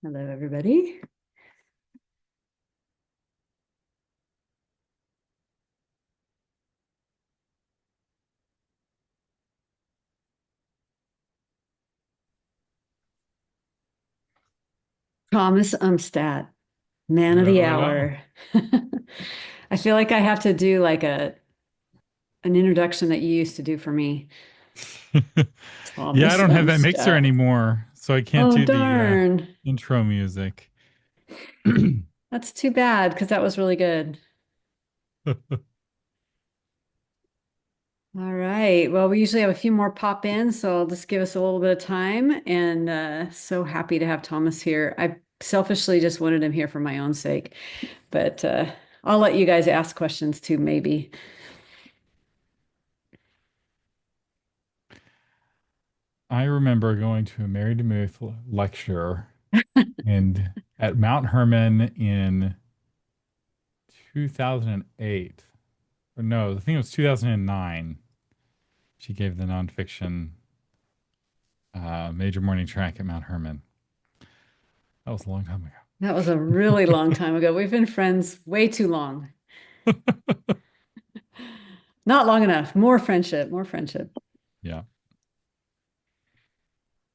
Hello, everybody. Thomas Umstattd, man of the Hello, hello. hour. I feel like I have to do like an introduction that you used to do for me. Yeah, I Thomas don't have that mixer Umstattd. anymore, so I can't Oh, do the darn. intro music. That's too bad because that was really good. All right. Well, we usually have a few more pop in, so I'll just give us a little bit of time. And so happy to have Thomas here. I selfishly just wanted him here for my own sake, but I'll let you guys ask questions too, maybe. I remember going to a Mary DeMuth lecture and at Mount Herman in 2008. Or no, I think it was 2009. She gave the nonfiction major morning track at Mount Herman. That was a long time That was a really long time ago. We've been friends way too long. ago. Not long enough. More friendship, more friendship. Yeah.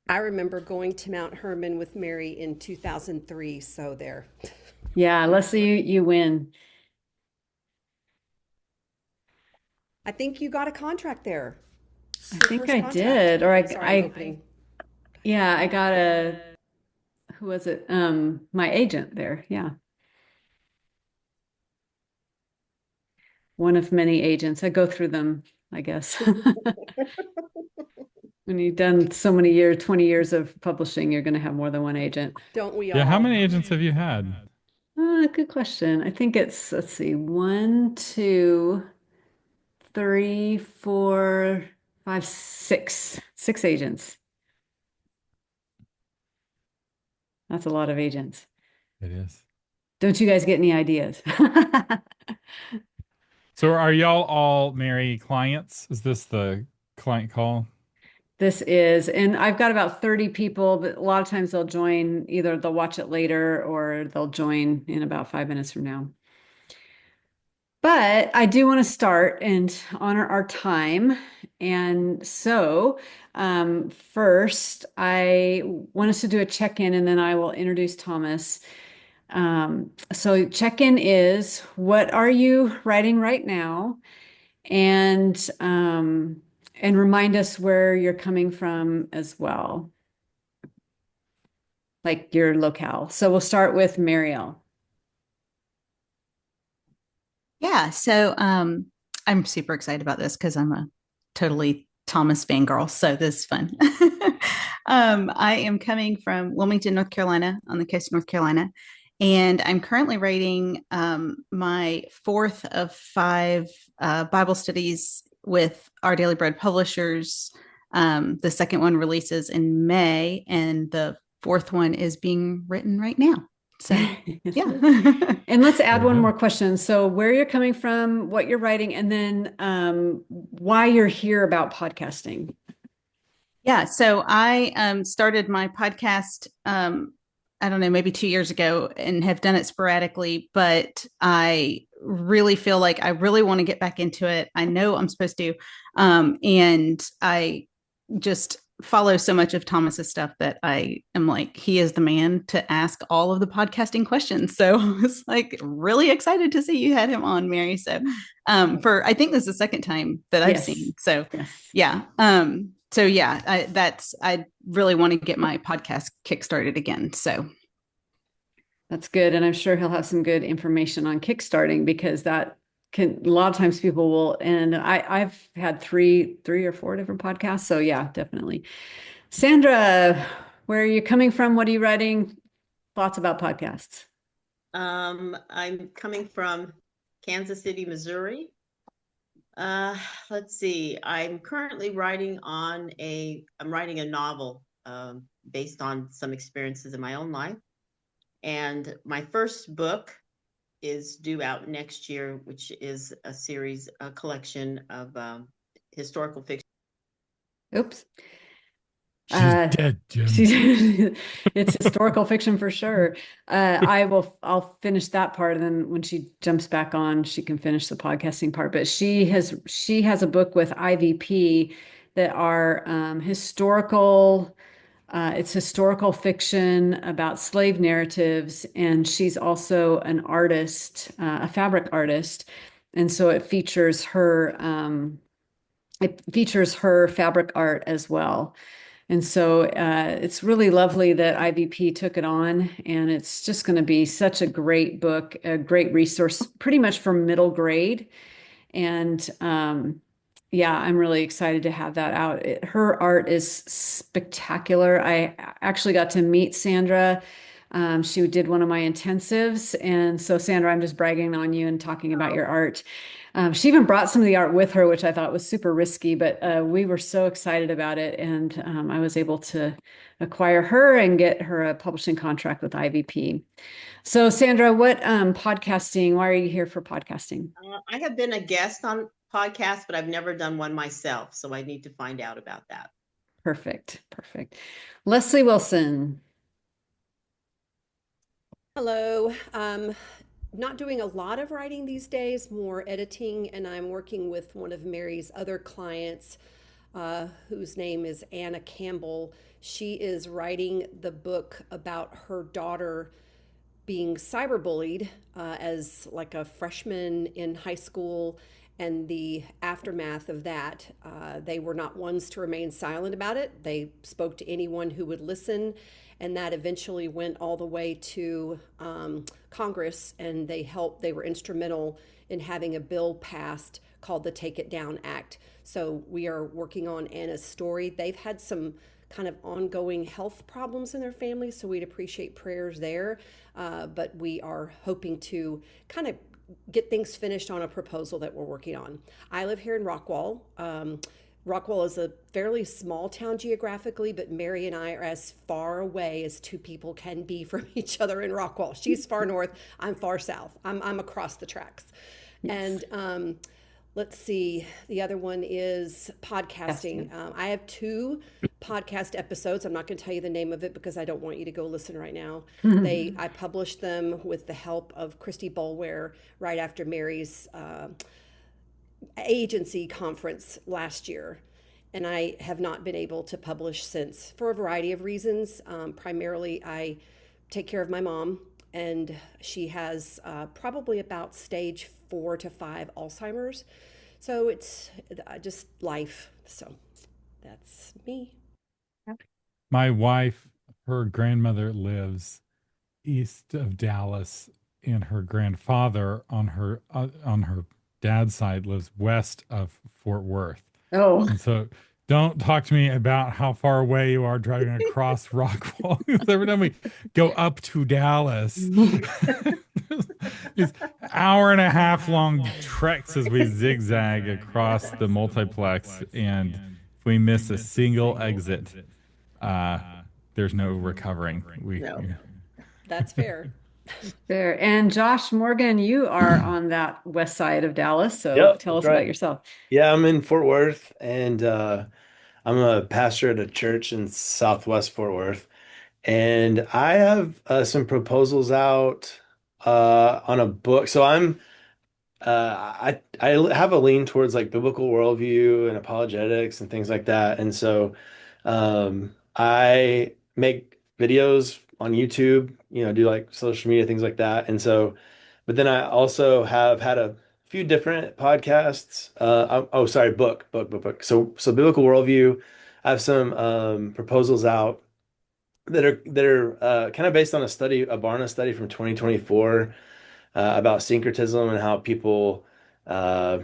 I remember going to Mount Herman with Mary in 2003. So there. Yeah, Leslie, you win. I think you got a contract there. I Your think first I contract. did. Or Sorry, I'm opening. yeah, I got who was it? My agent there. Yeah. One of many agents. I go through them, I guess. When you've done so many years, 20 years of publishing, you're going to have more than one agent. Don't we Yeah, how all? many agents have you had? Good question. I think it's, let's see, one, two, three, four, five, six. Six agents. That's a lot of agents. It is. Don't you guys get any ideas? So are y'all all Mary clients? Is this the client call? This is, and I've got about 30 people, but a lot of times they'll join, either they'll watch it later or they'll join in about 5 minutes from now. But I do want to start and honor our time. And so, first, I want us to do a check-in and then I will introduce Thomas. So, check-in is what are you writing right now? And and remind us where you're coming from as well, like your locale. So we'll start with Mariel. Yeah, so I'm super excited about this because I'm a totally Thomas fangirl. So this is fun. I am coming from Wilmington, North Carolina, on the coast of North Carolina, and I'm currently writing my fourth of five Bible studies with Our Daily Bread Publishers. The second one releases in May, and the fourth one is being written right now. So, yeah. And let's add Very one good. more question. So where you're coming from, what you're writing, and then why you're here about podcasting. Yeah, so I started my podcast, I don't know, maybe 2 years ago and have done it sporadically, but I really feel like I really want to get back into it. I know I'm supposed to. And I just follow so much of Thomas's stuff that I am like, he is the man to ask all of the podcasting questions. So I was like really excited to see you had him on, Mary. So for I think this is the second time that I've Yes. seen. So Yes. yeah. I really want to get my podcast kickstarted again. So That's good. And I'm sure he'll have some good information on kickstarting because that can a lot of times people will, and I've had three or four different podcasts. So yeah, definitely. Sandra, where are you coming from? What are you writing? Thoughts about podcasts? I'm coming from Kansas City, Missouri. Uh, let's see. I'm writing a novel based on some experiences in my own life. And my first book is due out next year, which is a collection of historical fiction. Oops. She's Uh, dead, Jim. she, it's historical fiction for sure. I'll finish that part, and then when she jumps back on, she can finish the podcasting part. But she has a book with IVP that are historical. It's historical fiction about slave narratives, and she's also an artist, a fabric artist, and so it features her fabric art as well. And so it's really lovely that IVP took it on, and it's just going to be such a great book, a great resource, pretty much for middle grade. And yeah, I'm really excited to have that out. Her art is spectacular. I actually got to meet Sandra. She did one of my intensives. And so, Sandra, I'm just bragging on you and talking about your art. She even brought some of the art with her, which I thought was super risky, but we were so excited about it. And I was able to acquire her and get her a publishing contract with IVP. So, Sandra, what podcasting? Why are you here for podcasting? I have been a guest on podcasts, but I've never done one myself, so I need to find out about that. Perfect. Perfect. Leslie Wilson. Hello. Not doing a lot of writing these days, more editing, and I'm working with one of Mary's other clients, whose name is Anna Campbell. She is writing the book about her daughter being cyberbullied as like a freshman in high school and the aftermath of that. They were not ones to remain silent about it. They spoke to anyone who would listen, and that eventually went all the way to Congress, and they were instrumental in having a bill passed called the Take It Down Act. So we are working on Anna's story. They've had some kind of ongoing health problems in their family, so we'd appreciate prayers there. But we are hoping to kind of get things finished on a proposal that we're working on. I live here in Rockwall. Rockwall is a fairly small town geographically, but Mary and I are as far away as two people can be from each other in Rockwall. She's far north, I'm far south. I'm across the tracks. Yes. And let's see, the other one is podcasting. I have two podcast episodes. I'm not going to tell you the name of it because I don't want you to go listen right now. I published them with the help of Christy Bulware right after Mary's agency conference last year. And I have not been able to publish since for a variety of reasons. Primarily, I take care of my mom, and she has probably about stage 4 to 5 Alzheimer's. So it's just life. So that's me. My wife, her grandmother lives east of Dallas, and her grandfather on her dad's side lives west of Fort Worth. Oh, And so don't talk to me about how far away you are driving across Rockwall. Every time we go up to Dallas, it's hour and a half long treks as we zigzag across the multiplex. And if we miss a single exit, uh, there's no recovering. No. That's fair. there. And Josh Morgan, you are on that west side of Dallas. So Yep, tell that's us about right. yourself. Yeah, I'm in Fort Worth, and I'm a pastor at a church in Southwest Fort Worth. And I have some proposals out on a book. So I have a lean towards like biblical worldview and apologetics and things like that. And so I make videos on YouTube, do like social media things like that. And so, but then I also have had a few different podcasts. Oh, sorry, book. So biblical worldview. I have some proposals out that are kind of based on a Barna study from 2024 about syncretism and how people, uh,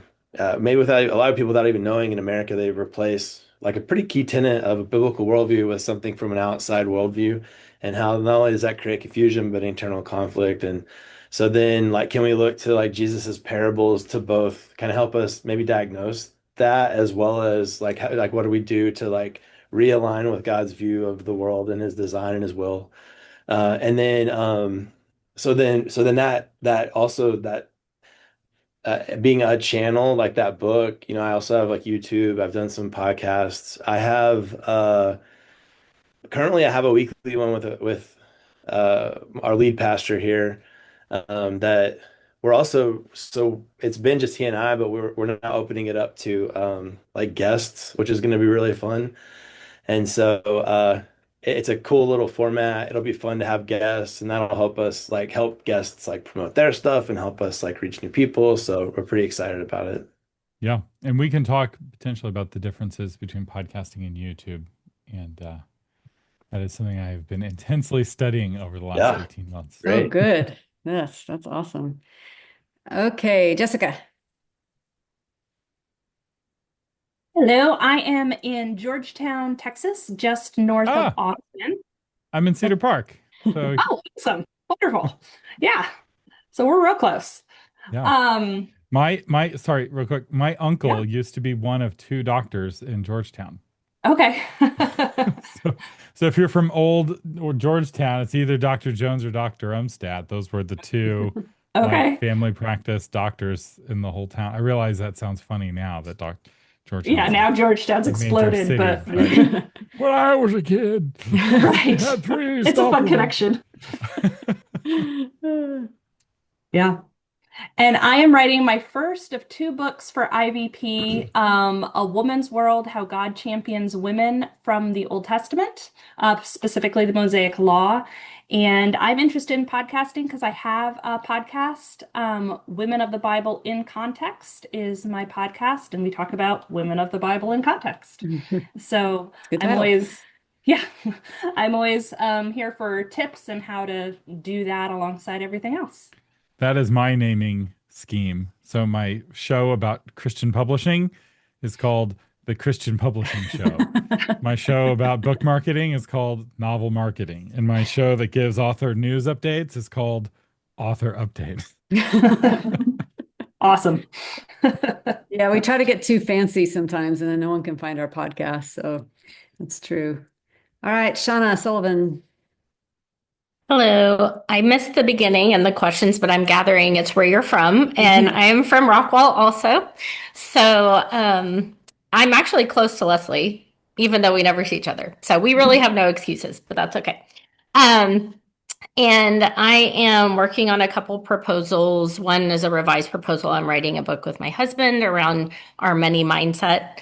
maybe without a lot of people without even knowing in America, they replace like a pretty key tenet of a biblical worldview with something from an outside worldview, and how not only does that create confusion, but internal conflict. And so then, like, can we look to like Jesus's parables to both kind of help us maybe diagnose that, as well as like like what do we do to like realign with God's view of the world and his design and his will? And then so then that also that being a channel like that book, I also have like YouTube. I've done some podcasts. I have currently I have a weekly one with our lead pastor here, that we're also, so it's been just he and I, but we're now opening it up to like guests, which is going to be really fun. And so it's a cool little format. It'll be fun to have guests, and that'll help us like help guests like promote their stuff and help us like reach new people. So we're pretty excited about it. Yeah. And we can talk potentially about the differences between podcasting and YouTube. And that is something I have been intensely studying over the last Yeah, 18 months. Oh, great. good. Yes, that's awesome. Okay, Jessica. Hello, I am in Georgetown, Texas, just north of Ah, Austin. I'm in Cedar Park. So Oh, awesome. Wonderful. Yeah. So we're real close. yeah. Um, My sorry, real quick. My yeah. uncle used to be one of two doctors in Georgetown. Okay. So, so if you're from old or Georgetown, it's either Dr. Jones or Dr. Umstattd. Those were the two like Okay. family practice doctors in the whole town. I realize that sounds funny now that Yeah, Georgetown's now Georgetown's a major exploded, city, but but when I was a kid, we right. had three It's a fun supplements. connection. Yeah. And I am writing my first of two books for IVP, A Woman's World, How God Champions Women from the Old Testament, specifically the Mosaic Law. And I'm interested in podcasting because I have a podcast. Women of the Bible in Context is my podcast, and we talk about women of the Bible in context. So Good I'm title. always, yeah, I'm always here for tips and how to do that alongside everything else. That is my naming scheme. So my show about Christian publishing is called The Christian Publishing Show. My show about book marketing is called Novel Marketing. And my show that gives author news updates is called Author Update. Awesome. Yeah, we try to get too fancy sometimes, and then no one can find our podcast. So that's true. All right, Shauna Sullivan. Hello. I missed the beginning and the questions, but I'm gathering it's where you're from. And I'm from Rockwall also. So I'm actually close to Leslie, even though we never see each other. So we really have no excuses, but that's okay. Um, and I am working on a couple proposals. One is a revised proposal. I'm writing a book with my husband around our money mindset,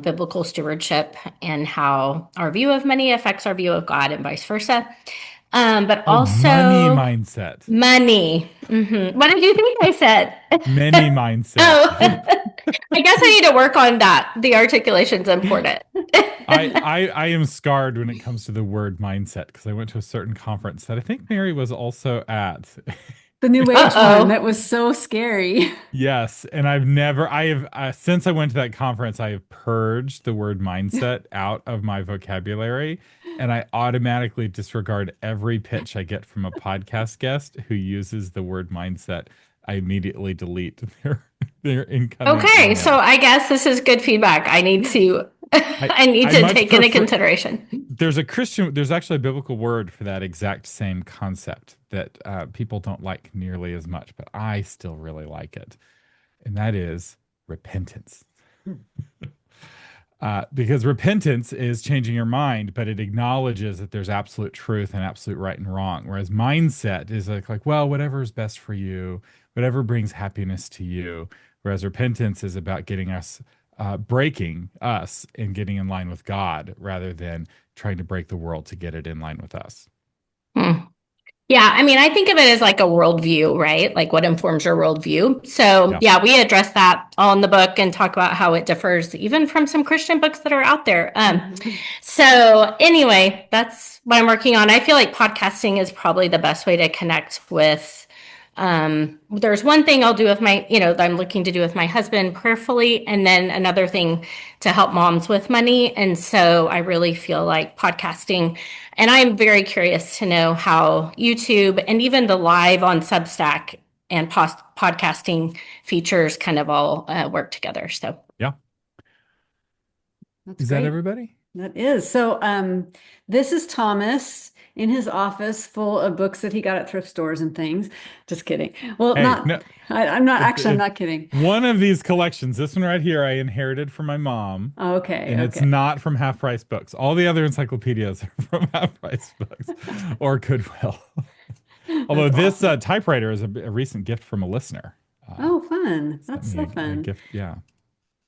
biblical stewardship, and how our view of money affects our view of God and vice versa. But Oh, also money mindset. money. What did you think I said? Many mindset. Oh, I guess I need to work on that. The articulation's important. I am scarred when it comes to the word mindset because I went to a certain conference that I think Mary was also at. The New Age Uh-oh. one, that was so scary. Yes, and I have since I went to that conference, I have purged the word mindset out of my vocabulary, and I automatically disregard every pitch I get from a podcast guest who uses the word mindset. I immediately delete their incoming Okay, so email. I guess this is good feedback. I need to I need I to much take into prefer consideration. there's actually a biblical word for that exact same concept that people don't like nearly as much, but I still really like it, and that is repentance. Because repentance is changing your mind, but it acknowledges that there's absolute truth and absolute right and wrong. Whereas mindset is like, well, whatever is best for you, whatever brings happiness to you. Whereas repentance is about getting us, breaking us and getting in line with God rather than trying to break the world to get it in line with us. Hmm. Yeah, I mean, I think of it as like a worldview, right? Like what informs your worldview. So, Yeah. yeah, we address that all in the book and talk about how it differs even from some Christian books that are out there. So, anyway, that's what I'm working on. I feel like podcasting is probably the best way to connect with. There's one thing I'll do with that I'm looking to do with my husband prayerfully, and then another thing to help moms with money. And so I really feel like podcasting, and I'm very curious to know how YouTube and even the live on Substack and podcasting features kind of all work together. So, Yeah. That's Is great. that everybody? That is. So this is Thomas, in his office full of books that he got at thrift stores and things. Just kidding. Well, Hey, not, no, I'm not if actually, I'm if not kidding. one of these collections, this one right here, I inherited from my mom, Okay, and it's okay. not from Half Price Books. All the other encyclopedias are from Half Price Books or Goodwill. Although That's this awesome. typewriter is a recent gift from a listener. Oh, fun. Sent That's me so a fun. gift. Yeah.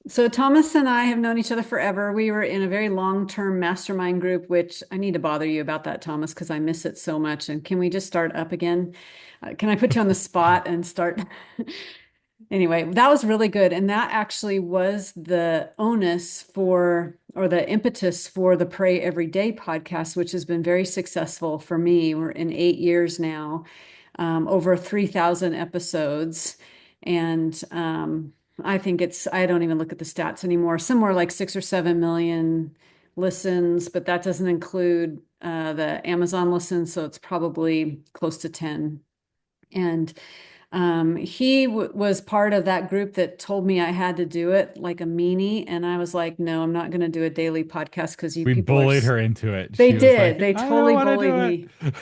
So Thomas and I have known each other forever. We were in a very long-term mastermind group, which I need to bother you about that, Thomas, because I miss it so much. And can we just start up again? Can I put you on the spot and start? Anyway, that was really good. And that actually was the onus for, or the impetus for the Pray Every Day podcast, which has been very successful for me. We're in 8 years now, over 3,000 episodes. And I think I don't even look at the stats anymore, somewhere like 6 or 7 million listens, but that doesn't include the Amazon listens. So it's probably close to 10. And he was part of that group that told me I had to do it like a meanie. And I was like, no, I'm not going to do a daily podcast because you We people are, bullied her into it. they She was did. like, They I don't totally want to bullied do me. it.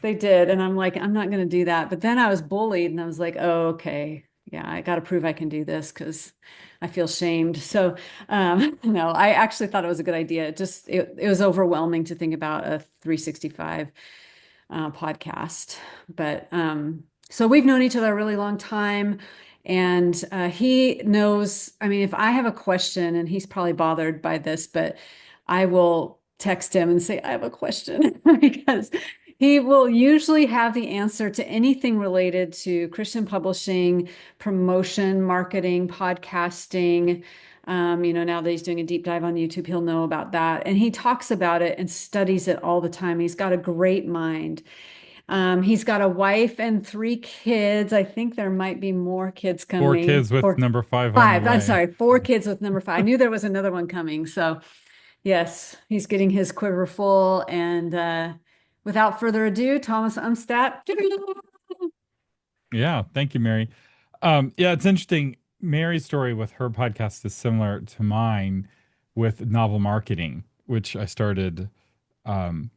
They did. And I'm like, I'm not going to do that. But then I was bullied and I was like, oh, okay. Yeah, I got to prove I can do this because I feel shamed. So, no, I actually thought it was a good idea. It was overwhelming to think about a 365 podcast. But so we've known each other a really long time. And he knows, I mean, if I have a question, and he's probably bothered by this, but I will text him and say, I have a question because he will usually have the answer to anything related to Christian publishing, promotion, marketing, podcasting. Now that he's doing a deep dive on YouTube, he'll know about that. And he talks about it and studies it all the time. He's got a great mind. He's got a wife and 3 kids. I think there might be more kids Four coming. kids with Or number five on the five. I'm way. sorry, 4 kids with number 5. I knew there was another one coming. So, yes, he's getting his quiver full. And without further ado, Thomas Umstattd. Yeah. Thank you, Mary. Yeah, it's interesting. Mary's story with her podcast is similar to mine with novel marketing, which I started um,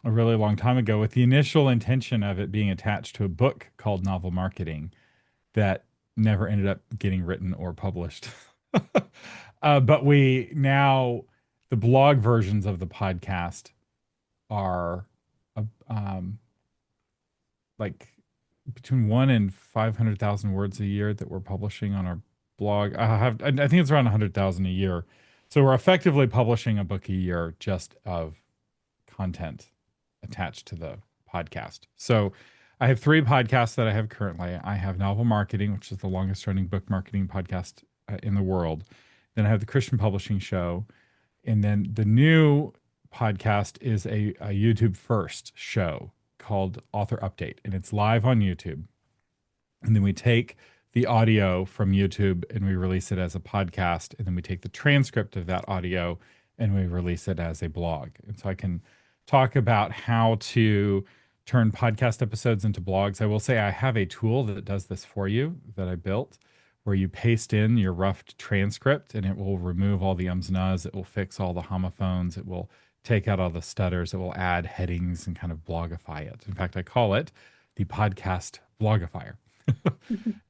a really long time ago with the initial intention of it being attached to a book called Novel Marketing that never ended up getting written or published. But we now, the blog versions of the podcast are uh, um, like between 1 and 500,000 words a year that we're publishing on our blog. I think it's around 100,000 a year. So we're effectively publishing a book a year just of content attached to the podcast. So I have 3 podcasts that I have currently. I have Novel Marketing, which is the longest running book marketing podcast in the world. Then I have the Christian Publishing Show. And then the new podcast is a YouTube first show called Author Update, and it's live on YouTube. And then we take the audio from YouTube and we release it as a podcast. And then we take the transcript of that audio and we release it as a blog. And so I can talk about how to turn podcast episodes into blogs. I will say I have a tool that does this for you that I built where you paste in your rough transcript and it will remove all the ums and ahs. It will fix all the homophones. It will take out all the stutters. It will add headings and kind of blogify it. In fact, I call it the podcast blogifier.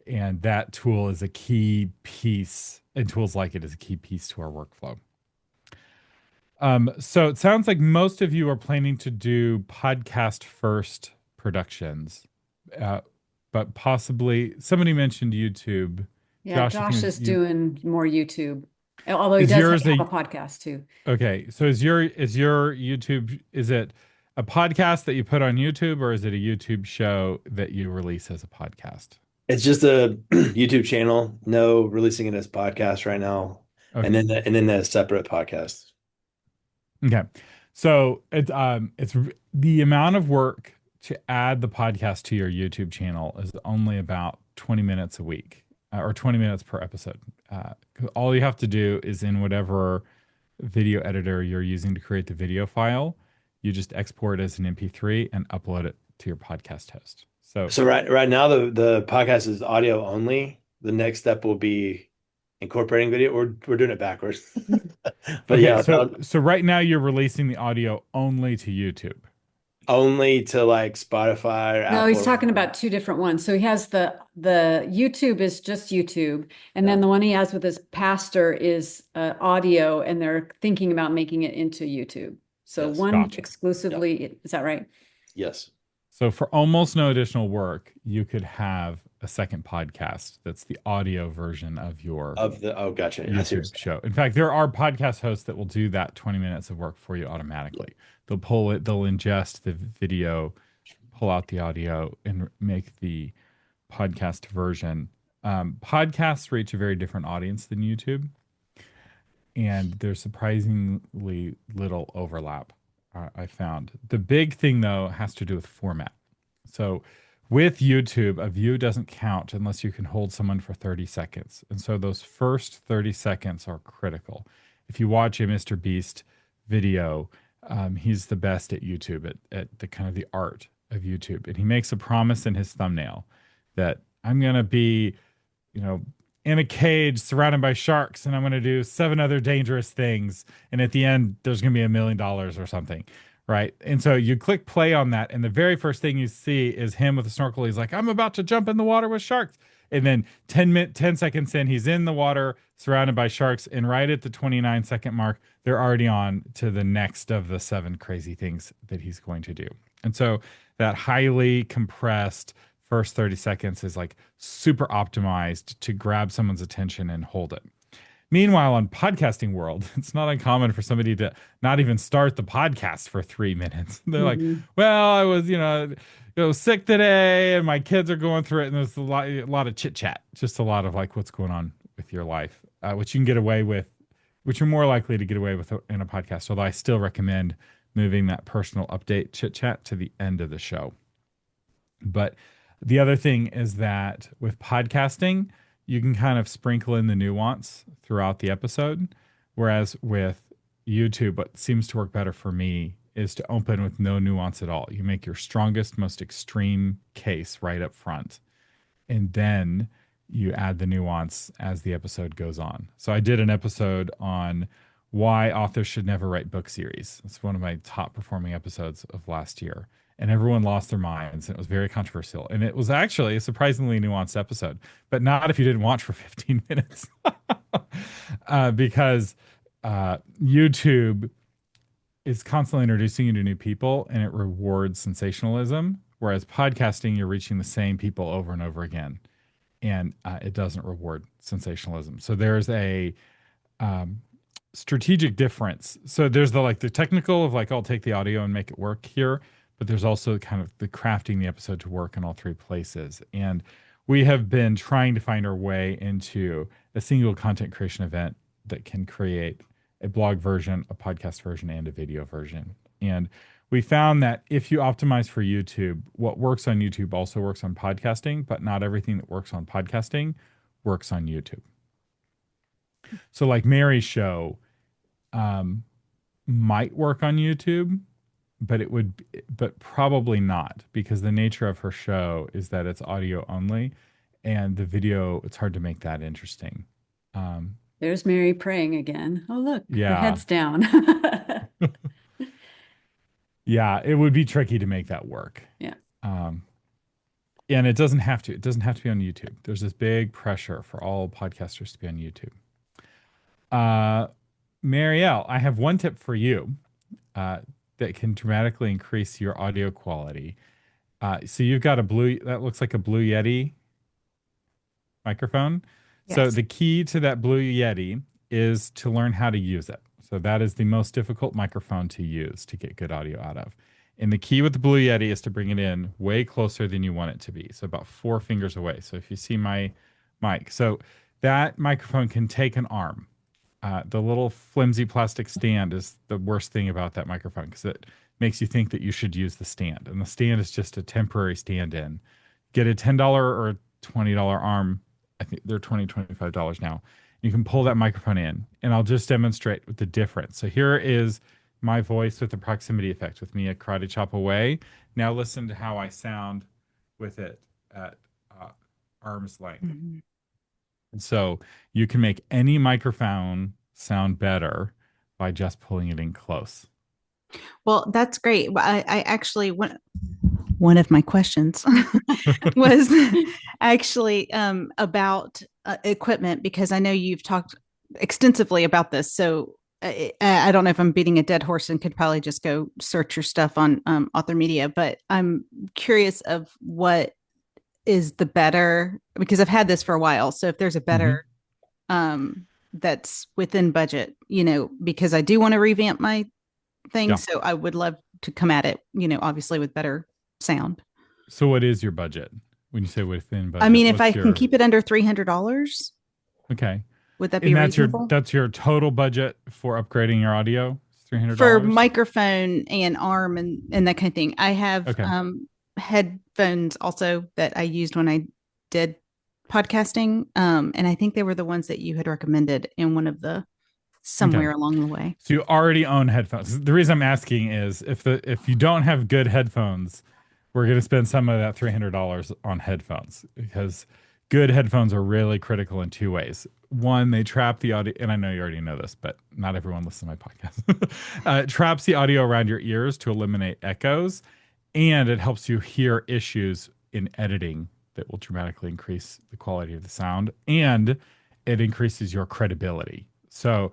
And that tool is a key piece, and tools like it is a key piece to our workflow. So it sounds like most of you are planning to do podcast first productions, uh, but possibly somebody mentioned YouTube. Yeah, Josh, I think Josh it was is you. doing more YouTube, although he Is does yours have a a podcast too. okay? So is your YouTube, is it a podcast that you put on YouTube, or is it a YouTube show that you release as a podcast? It's just a YouTube channel. No releasing it as podcast right now, and Okay. then a separate podcast. Okay. So it's the amount of work to add the podcast to your YouTube channel is only about 20 minutes a week, or 20 minutes per episode. 'Cause all you have to do is in whatever video editor you're using to create the video file, you just export it as an MP3 and upload it to your podcast host. So So right now the podcast is audio only. The next step will be incorporating video. We're doing it backwards. But okay, yeah, so right now you're releasing the audio only to YouTube. only to like Spotify or No, Apple he's or talking whatever? about two different ones. So he has the YouTube is just YouTube, and Yeah. then the one he has with his pastor is audio, and they're thinking about making it into YouTube. So Yes. one Gotcha. Yeah. exclusively, is that right? Yes. So for almost no additional work, you could have a second podcast that's the audio version of your Of the, oh, gotcha. I see what you're YouTube show. In fact, there are podcast hosts that will do that 20 minutes of work for you automatically. They'll pull it, they'll ingest the video, pull out the audio, and make the podcast version. Podcasts reach a very different audience than YouTube, and there's surprisingly little overlap. I found the big thing though has to do with format. So with YouTube, a view doesn't count unless you can hold someone for 30 seconds. And so those first 30 seconds are critical. If you watch a Mr. Beast video, he's the best at YouTube, at the kind of the art of YouTube. And he makes a promise in his thumbnail that I'm going to be, you know, in a cage surrounded by sharks and I'm going to do seven other dangerous things. And at the end, there's going to be $1 million or something. Right. And so you click play on that. And the very first thing you see is him with a snorkel. He's like, I'm about to jump in the water with sharks. And then 10 seconds in, he's in the water surrounded by sharks. And right at the 29-second mark, they're already on to the next of the seven crazy things that he's going to do. And so that highly compressed first 30 seconds is like super optimized to grab someone's attention and hold it. Meanwhile, on podcasting world, it's not uncommon for somebody to not even start the podcast for 3 minutes. They're like, Mhm. "Well, I was, sick today, and my kids are going through it, and there's a lot of chit chat, just a lot of like what's going on with your life, which you can get away with, which you're more likely to get away with in a podcast. Although I still recommend moving that personal update chit chat to the end of the show. But the other thing is that with podcasting, you can kind of sprinkle in the nuance throughout the episode. Whereas with YouTube, what seems to work better for me is to open with no nuance at all. You make your strongest, most extreme case right up front, and then you add the nuance as the episode goes on. So I did an episode on why authors should never write book series. It's one of my top performing episodes of last year. And everyone lost their minds. And it was very controversial. And it was actually a surprisingly nuanced episode, but not if you didn't watch for 15 minutes. Because YouTube is constantly introducing you to new people and it rewards sensationalism. Whereas podcasting, you're reaching the same people over and over again, and it doesn't reward sensationalism. So there's a um, strategic difference. So there's the technical of like, I'll take the audio and make it work here, but there's also kind of the crafting the episode to work in all three places. And we have been trying to find our way into a single content creation event that can create a blog version, a podcast version, and a video version. And we found that if you optimize for YouTube, what works on YouTube also works on podcasting, but not everything that works on podcasting works on YouTube. So like Mary's show might work on YouTube, but probably not, because the nature of her show is that it's audio only, and the video, it's hard to make that interesting. There's Mary praying again. Oh, look, her Yeah, head's down. yeah, it would be tricky to make that work. Yeah. Um, and it doesn't have to. It doesn't have to be on YouTube. There's this big pressure for all podcasters to be on YouTube. Marielle, I have one tip for you that can dramatically increase your audio quality. So you've got that looks like a Blue Yeti microphone. So Yes. the key to that Blue Yeti is to learn how to use it. So that is the most difficult microphone to use to get good audio out of. And the key with the Blue Yeti is to bring it in way closer than you want it to be. So about 4 fingers away. So if you see my mic, so that microphone can take an arm. The little flimsy plastic stand is the worst thing about that microphone because it makes you think that you should use the stand. And the stand is just a temporary stand in. Get a $10 or $20 arm. I think they're $25 now. You can pull that microphone in, and I'll just demonstrate the difference. So here is my voice with the proximity effect with me a karate chop away. Now listen to how I sound with it at arm's length. Mhm. And so you can make any microphone sound better by just pulling it in close. Well, that's great. I actually one of my questions was actually about equipment because I know you've talked extensively about this. So I don't know if I'm beating a dead horse and could probably just go search your stuff on Author Media, but I'm curious of what is the better because I've had this for a while. So if there's a better Hmm. that's within budget, because I do want to revamp my thing. Yeah. So I would love to come at it, obviously with better sound. So what is your budget? When you say within I budget, mean, if I what's can your keep it under $300, okay? would that be And reasonable? that's your total budget for upgrading your audio? For $300? microphone and arm and that kind of thing. I have Okay. headphones also that I used when I did podcasting. And I think they were the ones that you had recommended in one of the Okay. somewhere along the way. So you already own headphones. The reason I'm asking is if you don't have good headphones, we're going to spend some of that $300 on headphones because good headphones are really critical in two ways. One, they trap the audio, and I know you already know this, but not everyone listens to my podcast. It traps the audio around your ears to eliminate echoes, and it helps you hear issues in editing that will dramatically increase the quality of the sound, and it increases your credibility. So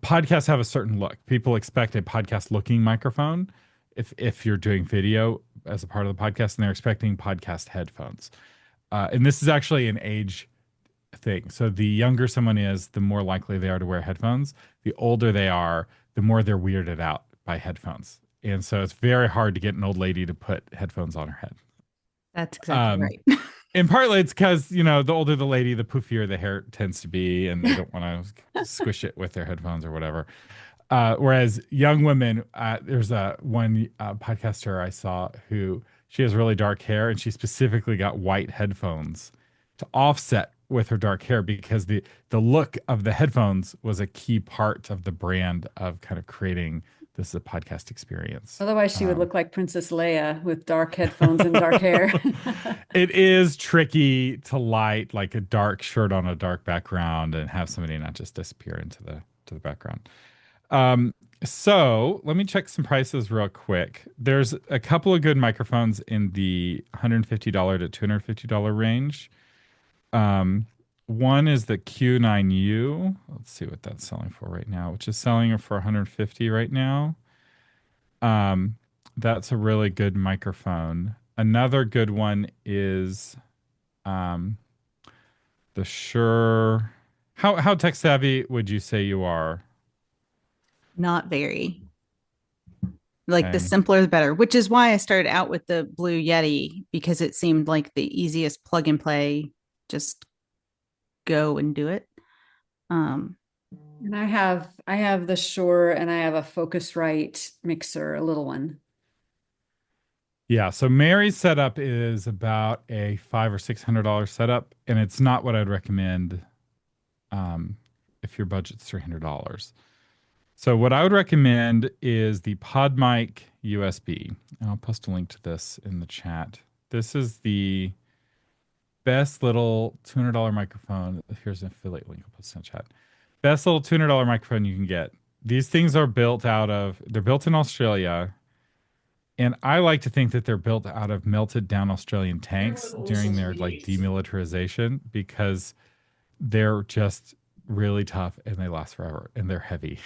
podcasts have a certain look. People expect a podcast looking microphone if you're doing video as a part of the podcast, and they're expecting podcast headphones. And this is actually an age thing. So the younger someone is, the more likely they are to wear headphones. The older they are, the more they're weirded out by headphones. And so it's very hard to get an old lady to put headphones on her head. That's exactly Um, right. and partly it's because, the older the lady, the poofier the hair tends to be, and they don't want to squish it with their headphones or whatever. Whereas young women, there's one podcaster I saw who she has really dark hair, and she specifically got white headphones to offset with her dark hair because the look of the headphones was a key part of the brand of kind of creating this a podcast experience. Otherwise, she would look like Princess Leia with dark headphones and dark hair. It is tricky to light like a dark shirt on a dark background and have somebody not just disappear into the background. Um, so let me check some prices real quick. There's a couple of good microphones in the $150 to $250 range. Um, One is the Q9U. Let's see what that's selling for right now, which is selling for 150 right now. Um, that's a really good microphone. Another good one is um, the Shure. How tech savvy would you say you are? Not very. Like the Okay. simpler the better, which is why I started out with the Blue Yeti because it seemed like the easiest plug and play, just go and do it. Um, And I have the Shure and I have a Focusrite mixer, a little one. Yeah, so Mary's setup is about a $500 or $600 setup, and it's not what I'd recommend um, if your budget's $300. So what I would recommend is the PodMic USB, and I'll post a link to this in the chat. This is the best little $200 microphone. Here's an affiliate link. I'll post in the chat. Best little $200 microphone you can get. These things are they're built in Australia. And I like to think that they're built out of melted down Australian tanks during their like demilitarization because they're just really tough and they last forever and they're heavy.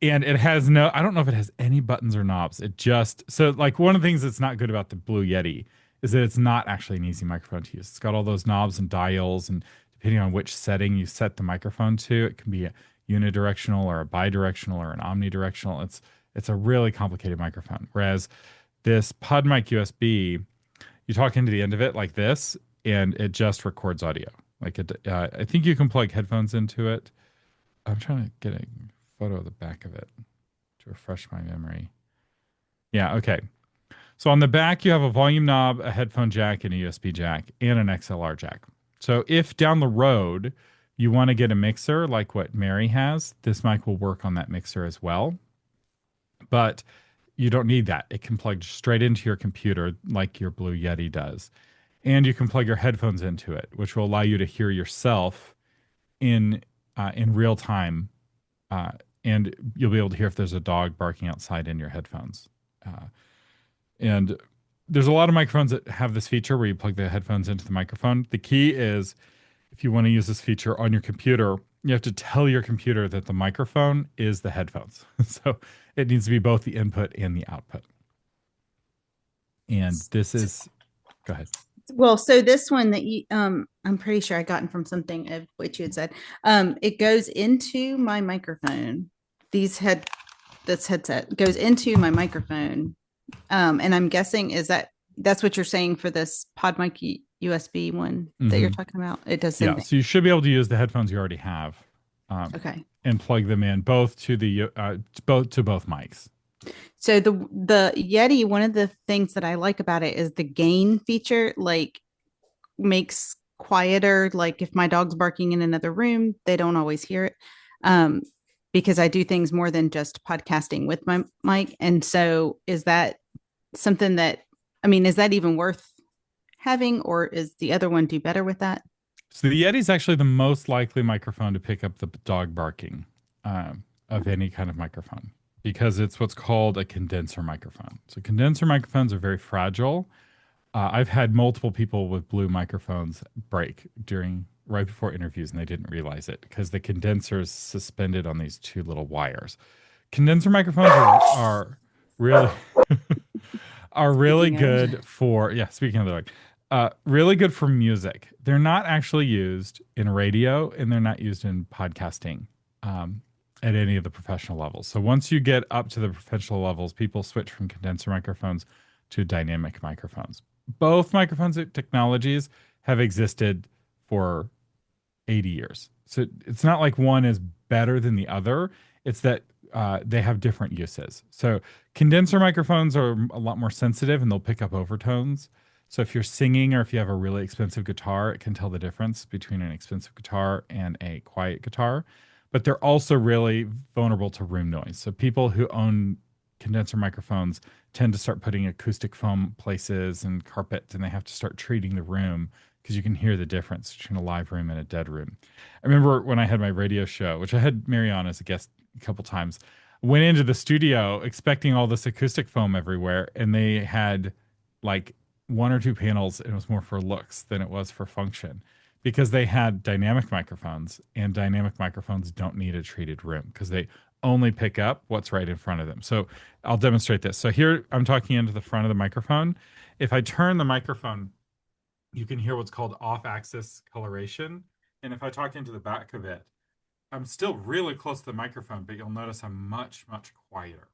And it has I don't know if it has any buttons or knobs. It just, so like one of the things that's not good about the Blue Yeti is that it's not actually an easy microphone to use. It's got all those knobs and dials, and depending on which setting you set the microphone to, it can be a unidirectional or a bidirectional or an omnidirectional. It's a really complicated microphone. Whereas this PodMic USB, you talk into the end of it like this, and it just records audio. Like I think you can plug headphones into it. I'm trying to get a photo of the back of it to refresh my memory. Yeah, okay. So on the back, you have a volume knob, a headphone jack, and a USB jack, and an XLR jack. So if down the road you want to get a mixer like what Mary has, this mic will work on that mixer as well. But you don't need that. It can plug straight into your computer like your Blue Yeti does. And you can plug your headphones into it, which will allow you to hear yourself in real time and you'll be able to hear if there's a dog barking outside in your headphones. And there's a lot of microphones that have this feature where you plug the headphones into the microphone. The key is if you want to use this feature on your computer, you have to tell your computer that the microphone is the headphones. So it needs to be both the input and the output. And this is, go ahead. Well, so this one that you, I'm pretty sure I gotten from something of what you had said. It goes into my microphone. This headset goes into my microphone. And I'm guessing that's what you're saying for this PodMic USB one that you're talking about? It does. Yeah. So you should be able to use the headphones you already have. Okay. And plug them in both to the both mics. So the Yeti, one of the things that I like about it is the gain feature, like makes quieter. Like if my dog's barking in another room, they don't always hear it. Because I do things more than just podcasting with my mic. And so is that something that, I mean, is that even worth having, or is the other one do better with that? So the Yeti is actually the most likely microphone to pick up the dog barking of any kind of microphone, because it's what's called a condenser microphone. So condenser microphones are very fragile. I've had multiple people with blue microphones break right before interviews, and they didn't realize it because the condenser is suspended on these two little wires. Condenser microphones are really are really good for, speaking of the dog, really good for music. They're not actually used in radio, and they're not used in podcasting at any of the professional levels. So once you get up to the professional levels, people switch from condenser microphones to dynamic microphones. Both microphones technologies have existed for 80 years. So it's not like one is better than the other. It's that they have different uses. So condenser microphones are a lot more sensitive, and they'll pick up overtones. So if you're singing, or if you have a really expensive guitar, it can tell the difference between an expensive guitar and a quiet guitar. But they're also really vulnerable to room noise. So people who own condenser microphones tend to start putting acoustic foam places and carpet, and they have to start treating the room because you can hear the difference between a live room and a dead room. I remember when I had my radio show, which I had Mary on as a guest a couple times, went into the studio expecting all this acoustic foam everywhere, and they had like one or two panels, and it was more for looks than it was for function, because they had dynamic microphones, and dynamic microphones don't need a treated room because they only pick up what's right in front of them. So I'll demonstrate this. So here I'm talking into the front of the microphone. If I turn the microphone, you can hear what's called off-axis coloration. And if I talk into the back of it, I'm still really close to the microphone, but you'll notice I'm much, much quieter.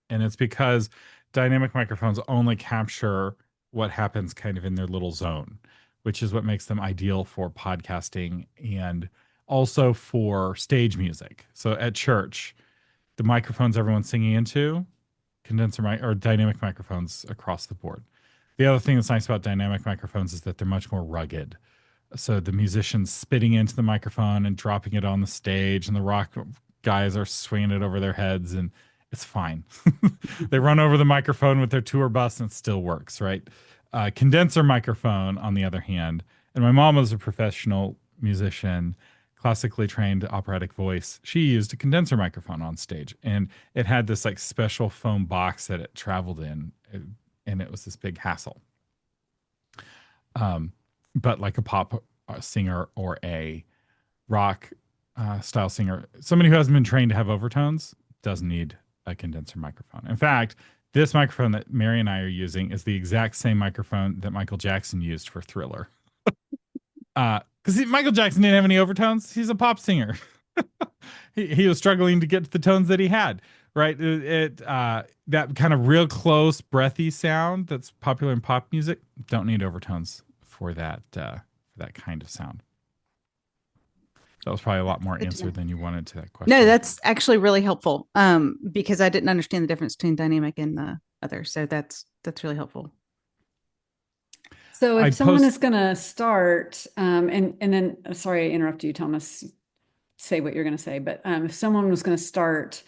And it's because dynamic microphones only capture what happens kind of in their little zone, which is what makes them ideal for podcasting and also for stage music. So at church, the microphones everyone's singing into, condenser mic or dynamic microphones across the board. The other thing that's nice about dynamic microphones is that they're much more rugged. So the musicians spitting into the microphone and dropping it on the stage, and the rock guys are swinging it over their heads, and it's fine. They run over the microphone with their tour bus, and it still works, right? Condenser microphone, on the other hand, and my mom was a professional musician, classically trained operatic voice. She used a condenser microphone on stage, and it had this like special foam box that it traveled in, and it was this big hassle. But like a pop singer or a rock style singer, somebody who hasn't been trained to have overtones doesn't need a condenser microphone. In fact, this microphone that Mary and I are using is the exact same microphone that Michael Jackson used for Thriller. Because Michael Jackson didn't have any overtones. He's a pop singer. he was struggling to get to the tones that he had, right? That kind of real close, breathy sound that's popular in pop music, don't need overtones for that kind of sound. That was probably a lot more answer than you wanted to that question. No, that's actually really helpful, because I didn't understand the difference between dynamic and the other. So that's really helpful. So if someone is going to start, and then, sorry, I interrupted you, Thomas, say what you're going to say, but if someone was going to start,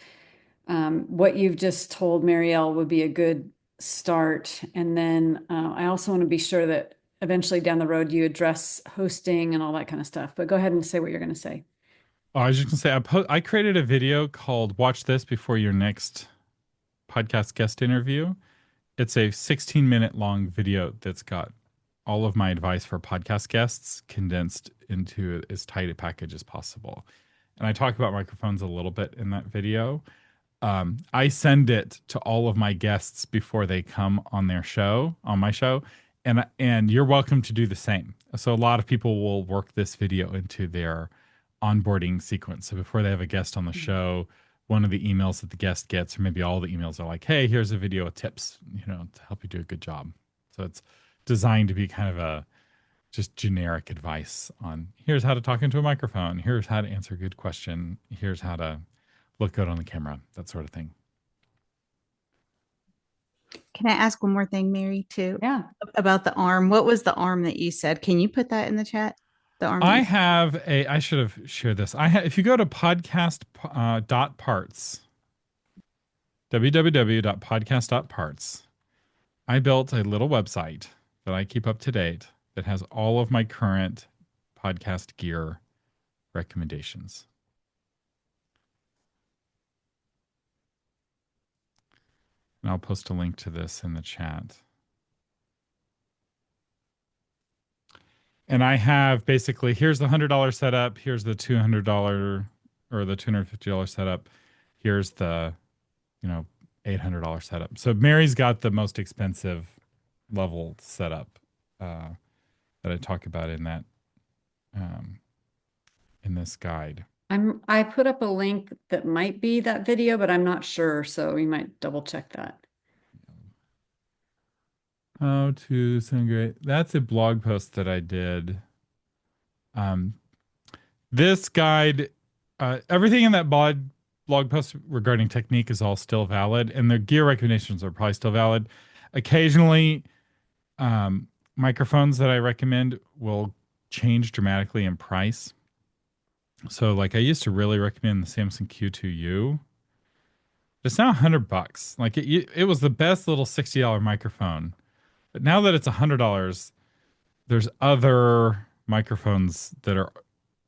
what you've just told Marielle would be a good start. And then I also want to be sure that eventually down the road you address hosting and all that kind of stuff, but go ahead and say what you're going to say. Oh, I was just gonna say I created a video called "Watch This Before Your Next Podcast Guest Interview." It's a 16-minute long video that's got all of my advice for podcast guests condensed into as tight a package as possible. And I talk about microphones a little bit in that video. I send it to all of my guests before they come on their show, on my show, and you're welcome to do the same. So a lot of people will work this video into their onboarding sequence. So before they have a guest on the show, one of the emails that the guest gets, or maybe all the emails are like, "Hey, here's a video with tips, to help you do a good job." So it's designed to be kind of a just generic advice on here's how to talk into a microphone, here's how to answer a good question, here's how to look good on the camera, that sort of thing. Can I ask one more thing, Mary, too, Yeah. about the arm? What was the arm that you said? Can you put that in the chat? The arm that I you have I should have shared this. If you go to podcast dot parts, www.podcast.parts, I built a little website that I keep up to date that has all of my current podcast gear recommendations. And I'll post a link to this in the chat. And I have basically, here's the $100 setup, here's the $200 or the $250 setup, here's the, $800 setup. So Mary's got the most expensive level setup that I talk about in that in this guide. I put up a link that might be that video, but I'm not sure, so we might double check that. How to sound great. That's a blog post that I did. This guide, everything in that blog post regarding technique is all still valid, and the gear recommendations are probably still valid. Occasionally, microphones that I recommend will change dramatically in price. So, like, I used to really recommend the Samsung Q2U. It's now $100. Like, it was the best little $60 microphone, but now that it's $100, there's other microphones that are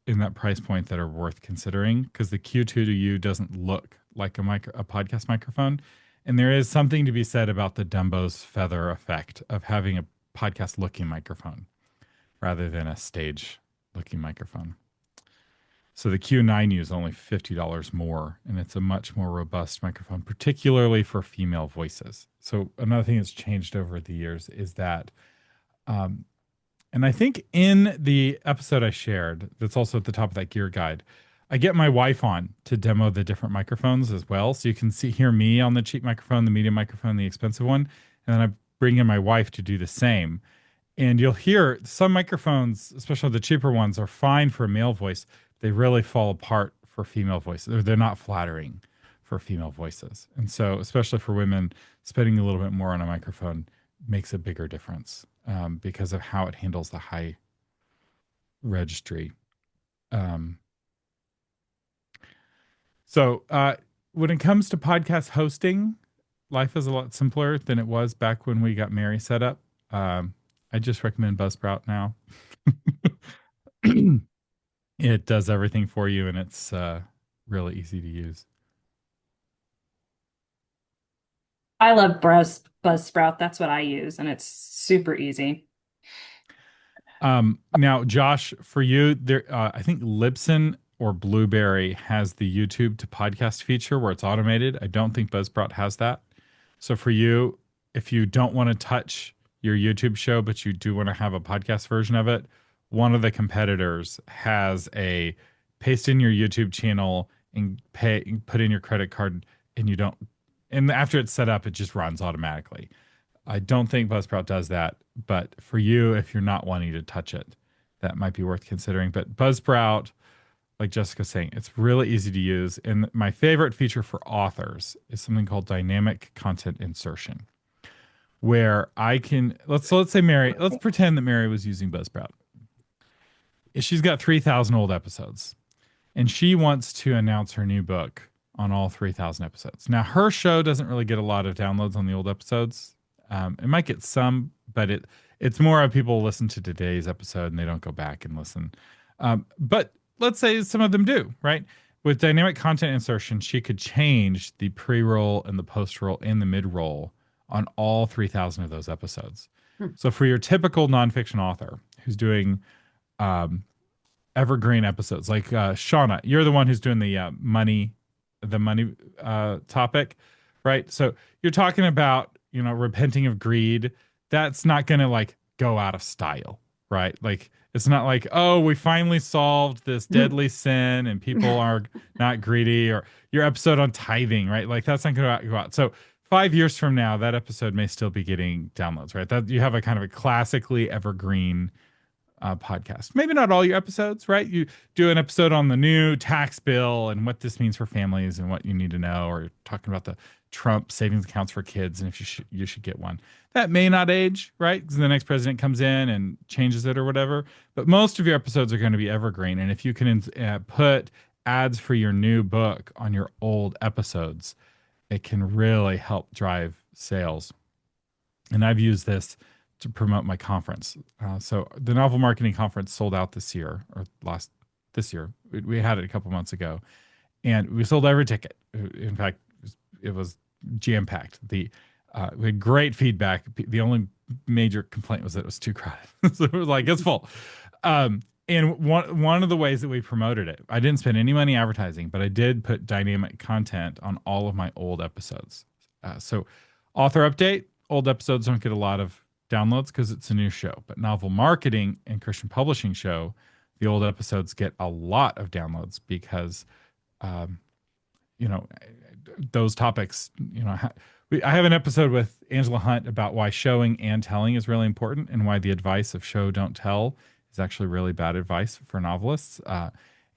in that price point that are worth considering because the Q2U doesn't look like a podcast microphone. And there is something to be said about the Dumbo's feather effect of having a podcast looking microphone rather than a stage looking microphone. So the Q9U is only $50 more, and it's a much more robust microphone, particularly for female voices. So another thing that's changed over the years is that and I think in the episode I shared, that's also at the top of that gear guide, I get my wife on to demo the different microphones as well. So you can hear me on the cheap microphone, the medium microphone, the expensive one. And then I bring in my wife to do the same. And you'll hear some microphones, especially the cheaper ones, are fine for a male voice. They really fall apart for female voices, or they're not flattering for female voices. And so, especially for women, spending a little bit more on a microphone makes a bigger difference because of how it handles the high registry. So when it comes to podcast hosting, life is a lot simpler than it was back when we got Mary set up. I just recommend Buzzsprout now. It does everything for you, and it's really easy to use. I love Buzzsprout. That's what I use, and it's super easy. Now, Josh, for you, there, I think Libsyn or Blueberry has the YouTube to podcast feature where it's automated. I don't think Buzzsprout has that. So for you, if you don't want to touch your YouTube show, but you do want to have a podcast version of it, one of the competitors has a paste in your YouTube channel and put in your credit card, and you don't. And after it's set up, it just runs automatically. I don't think Buzzsprout does that, but for you, if you're not wanting to touch it, that might be worth considering. But Buzzsprout, like Jessica's saying, it's really easy to use. And my favorite feature for authors is something called dynamic content insertion, where I can let's say Mary, let's pretend that Mary was using Buzzsprout. She's got 3,000 old episodes, and she wants to announce her new book on all 3,000 episodes. Now, her show doesn't really get a lot of downloads on the old episodes. It might get some, but it's more of people listen to today's episode and they don't go back and listen. But let's say some of them do, right? With dynamic content insertion, she could change the pre-roll and the post-roll and the mid-roll on all 3,000 of those episodes. Hmm. So for your typical nonfiction author who's doing um, evergreen episodes, like Shauna, you're the one who's doing the money topic, right? So you're talking about, repenting of greed. That's not going to like go out of style, right? Like it's not like, oh, we finally solved this deadly sin and people are not greedy, or your episode on tithing, right? Like that's not going to go out. So 5 years from now, that episode may still be getting downloads, right? That you have a kind of a classically evergreen podcast. Maybe not all your episodes, right? You do an episode on the new tax bill and what this means for families and what you need to know, or talking about the Trump savings accounts for kids and if you should get one. That may not age, right? Because the next president comes in and changes it or whatever. But most of your episodes are going to be evergreen. And if you can put ads for your new book on your old episodes, it can really help drive sales. And I've used this to promote my conference. So the novel marketing conference sold out this year, or this year. We had it a couple months ago, and we sold every ticket. In fact, it was jam packed. We had great feedback. The only major complaint was that it was too crowded. So it was like it's full. And one of the ways that we promoted it, I didn't spend any money advertising, but I did put dynamic content on all of my old episodes. So author update, old episodes don't get a lot of downloads because it's a new show. But novel marketing and Christian publishing show, the old episodes get a lot of downloads because, those topics, I have an episode with Angela Hunt about why showing and telling is really important and why the advice of show, don't tell is actually really bad advice for novelists.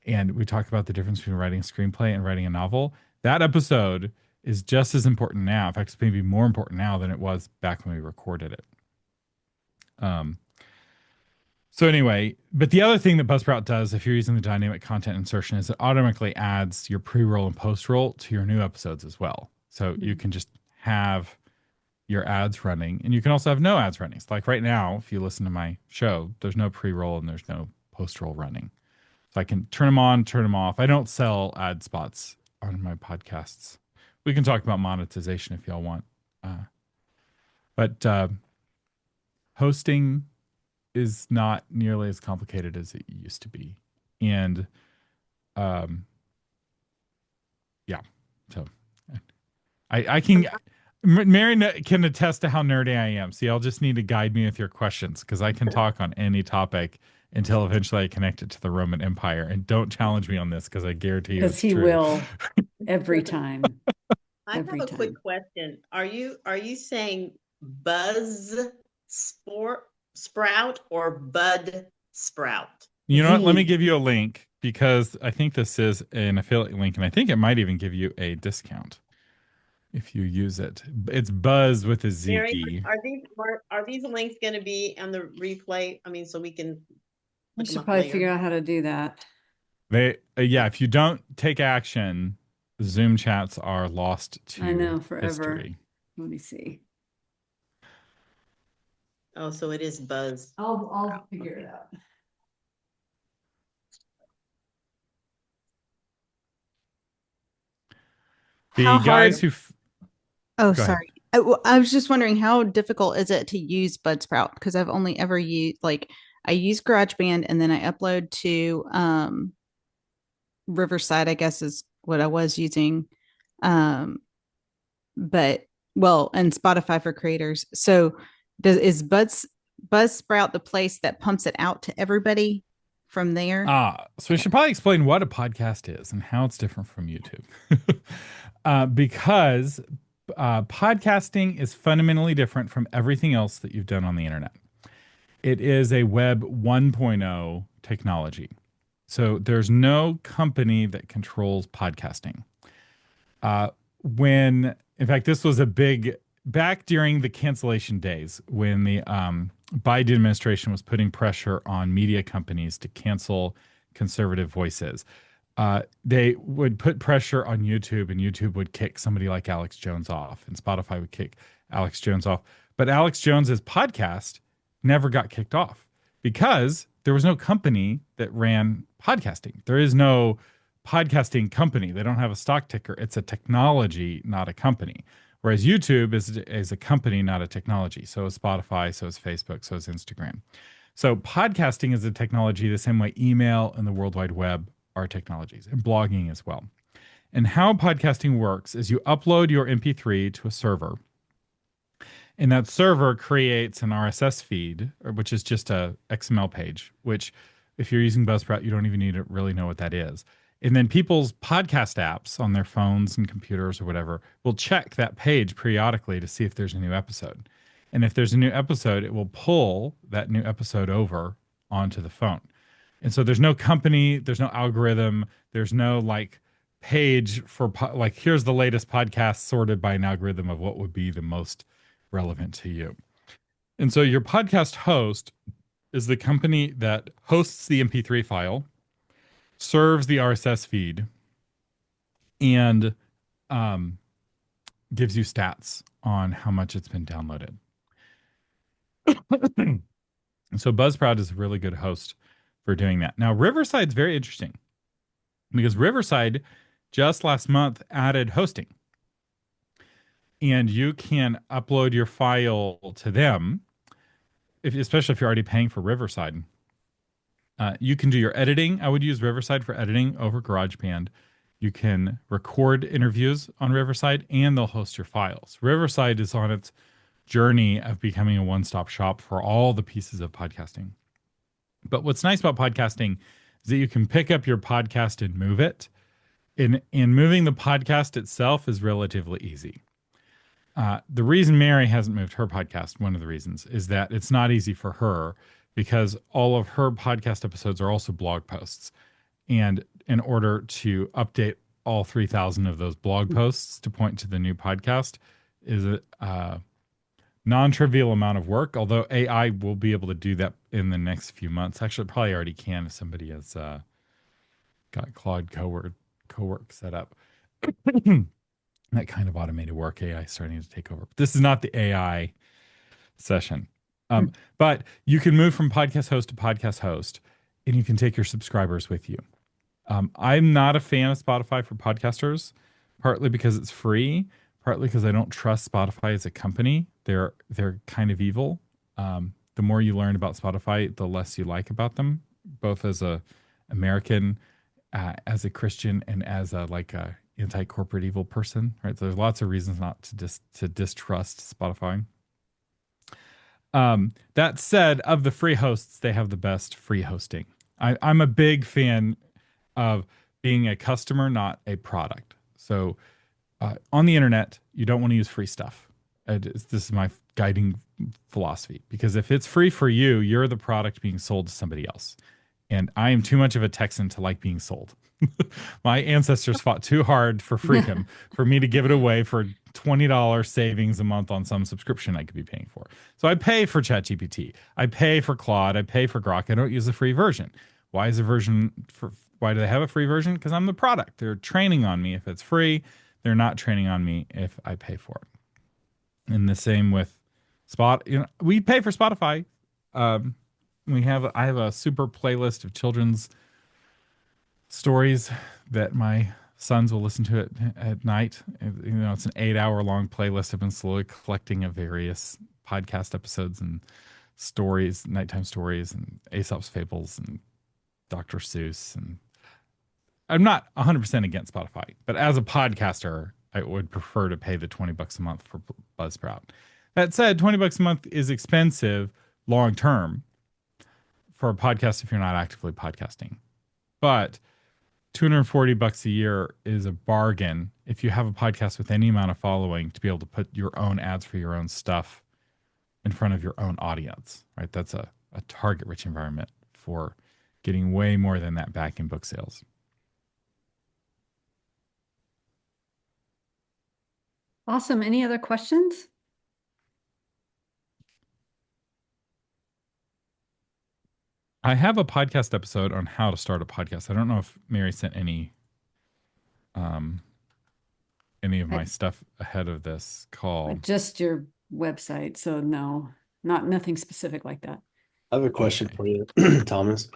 And we talk about the difference between writing a screenplay and writing a novel. That episode is just as important now. In fact, it's maybe more important now than it was back when we recorded it. So anyway, but the other thing that Buzzsprout does, if you're using the dynamic content insertion, is it automatically adds your pre-roll and post-roll to your new episodes as well. So you can just have your ads running, and you can also have no ads running. So like right now, if you listen to my show, there's no pre-roll and there's no post-roll running. So I can turn them on, turn them off. I don't sell ad spots on my podcasts. We can talk about monetization if y'all want. But hosting is not nearly as complicated as it used to be. And yeah, so I can, Mary can attest to how nerdy I am. See, I'll just need to guide me with your questions because I can talk on any topic until eventually I connect it to the Roman Empire. And don't challenge me on this because I guarantee you Because it's he true. will every time. I have a quick question. Are you saying buzz sprout or bud sprout? You know what? Let me give you a link because I think this is an affiliate link, and I think it might even give you a discount if you use it. It's Buzz with a Z. Mary, are these links going to be on the replay? I mean, so we can. We should probably figure out how to do that. If you don't take action, the Zoom chats are lost to forever. history. Let me see. Oh, so it is Buzz. I'll figure it out. The guys who. Oh, sorry. I was just wondering, how difficult is it to use Buzzsprout? Because I've only ever used, I use GarageBand and then I upload to Riverside, I guess is what I was using. And Spotify for creators. So is Buzzsprout the place that pumps it out to everybody from there? So we should probably explain what a podcast is and how it's different from YouTube. Because podcasting is fundamentally different from everything else that you've done on the internet. It is a Web 1.0 technology. So there's no company that controls podcasting. In fact, this was a big, back during the cancellation days when the Biden administration was putting pressure on media companies to cancel conservative voices. They would put pressure on YouTube, and YouTube would kick somebody like Alex Jones off, and Spotify would kick Alex Jones off. But Alex Jones's podcast never got kicked off because there was no company that ran podcasting. There is no podcasting company. They don't have a stock ticker. It's a technology, not a company. Whereas YouTube is a company, not a technology. So is Spotify, so is Facebook, so is Instagram. So podcasting is a technology the same way email and the World Wide Web are technologies, and blogging as well. And how podcasting works is you upload your MP3 to a server, and that server creates an RSS feed, which is just a XML page, which if you're using Buzzsprout, you don't even need to really know what that is. And then people's podcast apps on their phones and computers or whatever will check that page periodically to see if there's a new episode. And if there's a new episode, it will pull that new episode over onto the phone. And so there's no company, there's no algorithm, there's no like page for like here's the latest podcast sorted by an algorithm of what would be the most relevant to you. And so your podcast host is the company that hosts the MP3 file, serves the RSS feed, and um, gives you stats on how much it's been downloaded. So Buzzsprout is a really good host for doing that. Now, Riverside's very interesting because Riverside just last month added hosting. And you can upload your file to them, especially if you're already paying for Riverside. You can do your editing. I would use Riverside for editing over GarageBand. You can record interviews on Riverside, and they'll host your files. Riverside is on its journey of becoming a one-stop shop for all the pieces of podcasting. But what's nice about podcasting is that you can pick up your podcast and move it. In moving the podcast itself is relatively easy. The reason Mary hasn't moved her podcast, one of the reasons, is that it's not easy for her because all of her podcast episodes are also blog posts. And in order to update all 3,000 of those blog posts to point to the new podcast is a non-trivial amount of work, although AI will be able to do that in the next few months. Actually, it probably already can if somebody has got Claude Cowork set up. That kind of automated work AI starting to take over. But this is not the AI session. But you can move from podcast host to podcast host, and you can take your subscribers with you. I'm not a fan of Spotify for podcasters, partly because it's free, partly because I don't trust Spotify as a company. They're kind of evil. The more you learn about Spotify, the less you like about them, both as a American, as a Christian, and as a anti-corporate evil person. Right? So there's lots of reasons not to distrust Spotify. That said, of the free hosts, they have the best free hosting. I'm a big fan of being a customer, not a product. So on the internet, you don't want to use free stuff. This is my guiding philosophy, because if it's free for you, you're the product being sold to somebody else. And I am too much of a Texan to like being sold. My ancestors fought too hard for freedom for me to give it away for $20 savings a month on some subscription I could be paying for. So I pay for ChatGPT. I pay for Claude. I pay for Grok. I don't use the free version. Why do they have a free version? Because I'm the product. They're training on me if it's free. They're not training on me if I pay for it. And the same with we pay for Spotify. I have a super playlist of children's stories that my sons will listen to at night. It's an 8-hour long playlist. I've been slowly collecting of various podcast episodes and stories, nighttime stories, and Aesop's fables and Dr. Seuss. And I'm not 100% against Spotify, but as a podcaster, I would prefer to pay the $20 a month for Buzzsprout. That said, $20 a month is expensive long term for a podcast if you're not actively podcasting. But $240 a year is a bargain if you have a podcast with any amount of following to be able to put your own ads for your own stuff in front of your own audience, right? That's a target rich environment for getting way more than that back in book sales. Awesome. Any other questions? I have a podcast episode on how to start a podcast. I don't know if Mary sent any of my stuff ahead of this call. Just your website. So no, nothing specific like that. I have a question Okay. for you, Thomas.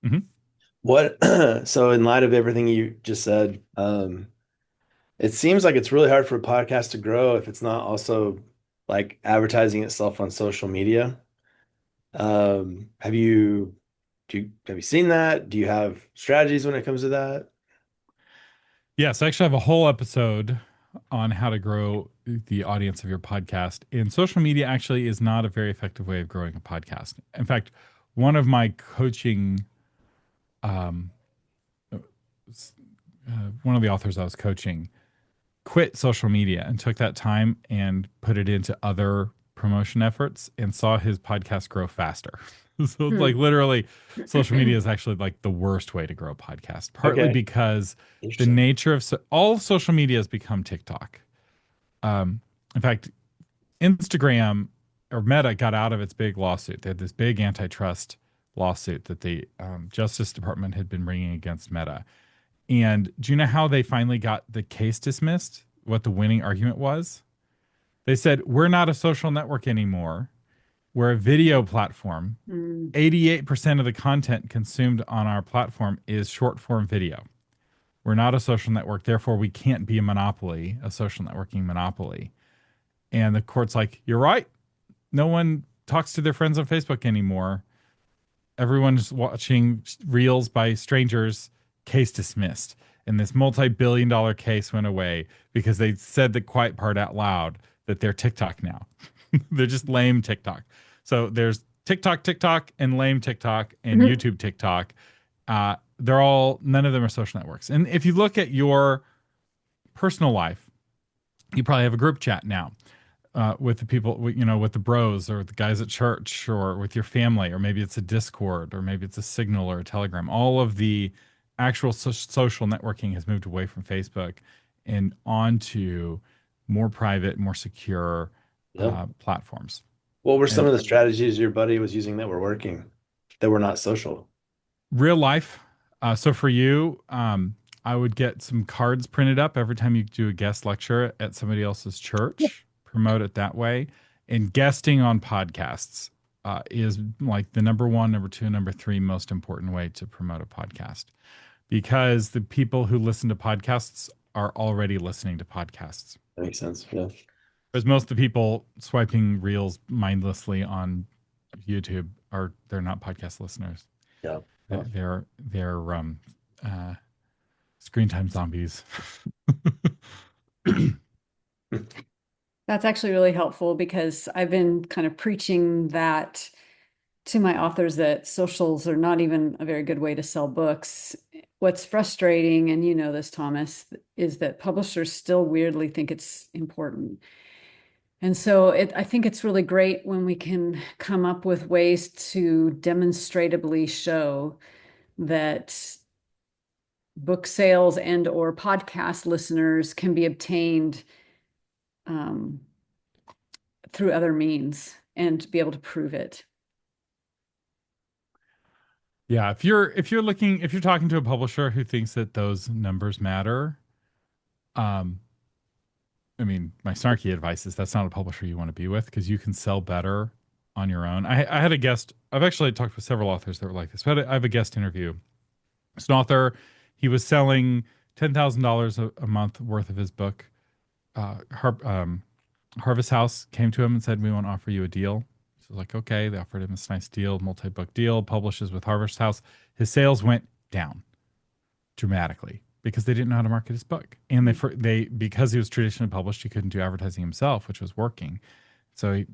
Mhm. What, so in light of everything you just said, it seems like it's really hard for a podcast to grow if it's not also like advertising itself on social media. Have you have you seen that? Do you have strategies when it comes to that? Yes, I actually have a whole episode on how to grow the audience of your podcast. And social media actually is not a very effective way of growing a podcast. In fact, one of my coaching, um, one of the authors I was coaching quit social media and took that time and put it into other promotion efforts and saw his podcast grow faster. So like Hmm. literally social media is actually like the worst way to grow a podcast, partly Okay, because the interesting. nature of all of social media has become TikTok. Um, in fact, Instagram or Meta got out of its big lawsuit. They had this big antitrust lawsuit that the Justice Department had been bringing against Meta. And do you know how they finally got the case dismissed? What the winning argument was? They said, we're not a social network anymore. We're a video platform. Hmm. 88% of the content consumed on our platform is short form video. We're not a social network. Therefore, we can't be a monopoly, a social networking monopoly. And the court's like, you're right. No one talks to their friends on Facebook anymore. Everyone's watching reels by strangers. Case dismissed. And this multi-billion-dollar case went away because they said the quiet part out loud that they're TikTok now. They're just lame TikTok. So there's TikTok, and lame TikTok, and YouTube TikTok. They're all, none of them are social networks. And if you look at your personal life, you probably have a group chat now with the people, you know, with the bros or the guys at church or with your family, or maybe it's a Discord, or maybe it's a Signal or a Telegram. All of the actual social networking has moved away from Facebook and onto more private, more secure Yep. platforms. What were some And of the strategies your buddy was using that were working, that were not social? real life. So for you, I would get some cards printed up every time you do a guest lecture at somebody else's church, promote it that way. And guesting on podcasts is like the number one, number two, number three most important way to promote a podcast, because the people who listen to podcasts are already listening to podcasts. That makes sense. Yeah. Whereas most of the people swiping reels mindlessly on YouTube they're not podcast listeners. Yeah. They're Oh. uh, screen time zombies. That's actually really helpful because I've been kind of preaching that to my authors that socials are not even a very good way to sell books. What's frustrating, and you know this, Thomas, is that publishers still weirdly think it's important. And so I think it's really great when we can come up with ways to demonstratively show that book sales and or podcast listeners can be obtained um, through other means and be able to prove it. Yeah, if you're talking to a publisher who thinks that those numbers matter, um, I mean, my snarky advice is that's not a publisher you want to be with, because you can sell better on your own. I had a guest. I've actually talked with several authors that were like this, but I have a guest interview. It's an author. He was selling $10,000 a month worth of his book. Harvest House came to him and said, "We want to offer you a deal." So I was like, "Okay." They offered him this nice deal, multi-book deal, publishes with Harvest House. His sales went down dramatically because they didn't know how to market his book, and they because he was traditionally published, he couldn't do advertising himself, which was working. So he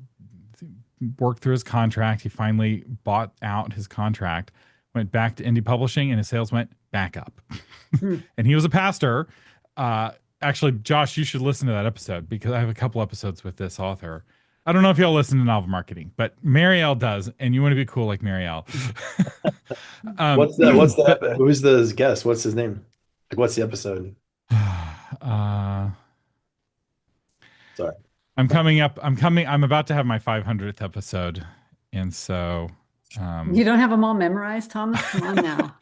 worked through his contract. He finally bought out his contract, went back to indie publishing, and his sales went back up. Hmm. And he was a pastor. Actually, Josh, you should listen to that episode because I have a couple episodes with this author. I don't know if y'all listen to novel marketing, but Marielle does, and you want to be cool like Marielle. But Who's the guest? What's his name? Like, what's the episode? uh, Sorry. I'm about to have my 500th episode, and so You don't have them all memorized, Thomas? Come on now.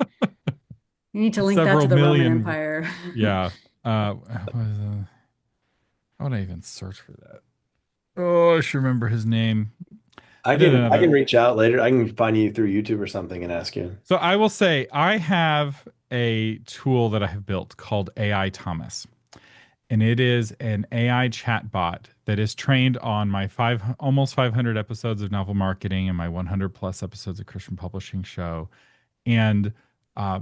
You need to link that to several the Roman million. Empire. Yeah. How would I even search for that? Oh, I should remember his name. I did can another. reach out later. I can find you through YouTube or something and ask you. So I will say I have a tool that I have built called AI Thomas, and it is an AI chatbot that is trained on my almost 500 episodes of novel marketing and my 100 plus episodes of Christian Publishing show, and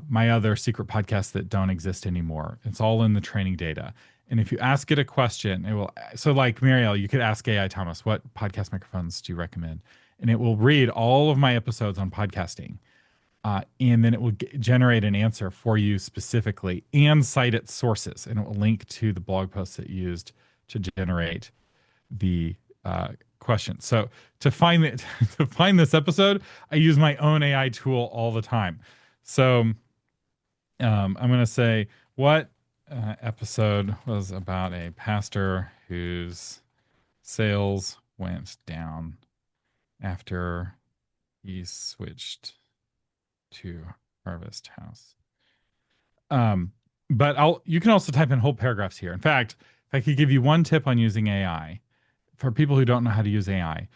my other secret podcasts that don't exist anymore. It's all in the training data. And if you ask it a question, it will. So, like Marielle, you could ask AI Thomas, what podcast microphones do you recommend? And it will read all of my episodes on podcasting. And then it will generate an answer for you specifically and cite its sources. And it will link to the blog posts it used to generate the question. So to find it, to find this episode, I use my own AI tool all the time. So I'm going to say what episode was about a pastor whose sales went down after he switched to Harvest House. But you can also type in whole paragraphs here. In fact, if I could give you one tip on using AI for people who don't know how to use AI,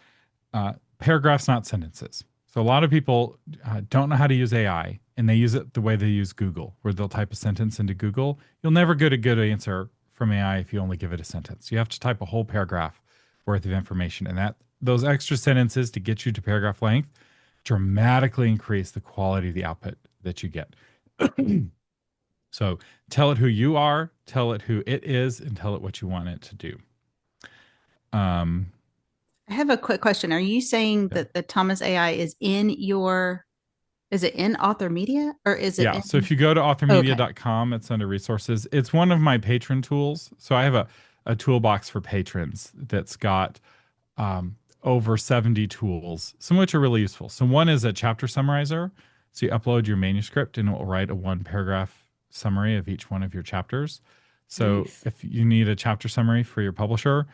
paragraphs, not sentences. So a lot of people don't know how to use AI, and they use it the way they use Google, where they'll type a sentence into Google. You'll never get a good answer from AI if you only give it a sentence. You have to type a whole paragraph worth of information, and those extra sentences to get you to paragraph length dramatically increase the quality of the output that you get. So tell it who you are, tell it who it is, and tell it what you want it to do. I have a quick question. Are you saying Yeah. that the Thomas AI is is it in Author Media or is it Yeah. in? So if you go to authormedia.com, it's under resources. It's one of my patron tools. So I have a toolbox for patrons that's got over 70 tools, some of which are really useful. So one is a chapter summarizer. So you upload your manuscript and it will write a 1-paragraph summary of each one of your chapters. So Nice. if you need a chapter summary for your publisher,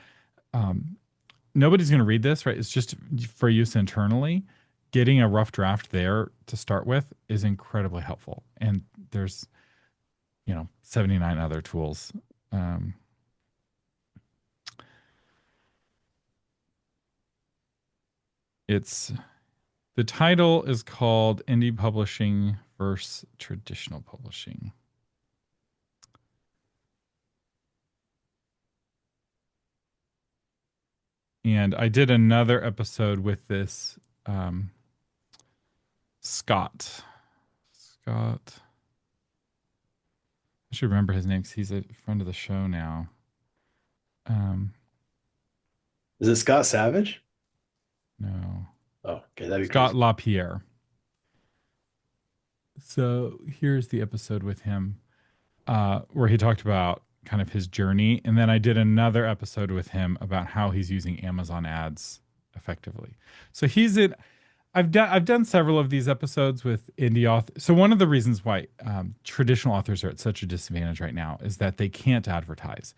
nobody's going to read this, right? It's just for use internally. Getting a rough draft there to start with is incredibly helpful. And there's, 79 other tools. The title is called Indie Publishing versus Traditional Publishing. And I did another episode with this Scott. I should remember his name because he's a friend of the show now. Is it Scott Savage? No. Oh, okay, that'd be Scott crazy. LaPierre. So here's the episode with him where he talked about kind of his journey. And then I did another episode with him about how he's using Amazon ads effectively. So I've done several of these episodes with indie authors. So one of the reasons why traditional authors are at such a disadvantage right now is that they can't advertise.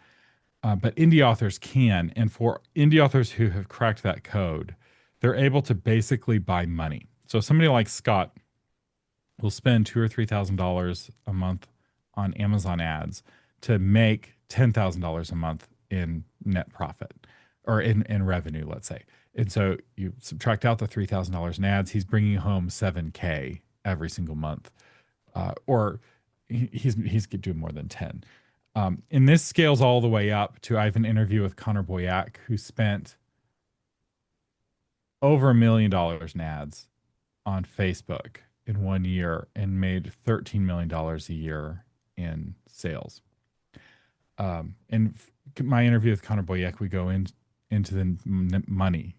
But indie authors can. And for indie authors who have cracked that code, they're able to basically buy money. So somebody like Scott will spend $2,000 or $3,000 a month on Amazon ads to make $10,000 a month in net profit or in revenue, let's say. And so you subtract out the $3,000 in ads, he's bringing home $7K every single month, or he's doing more than 10. And this scales all the way up to, I have an interview with Connor Boyack, who spent over $1 million in ads on Facebook in 1 year and made $13 million a year in sales. My interview with Connor Boyack, we go into the money.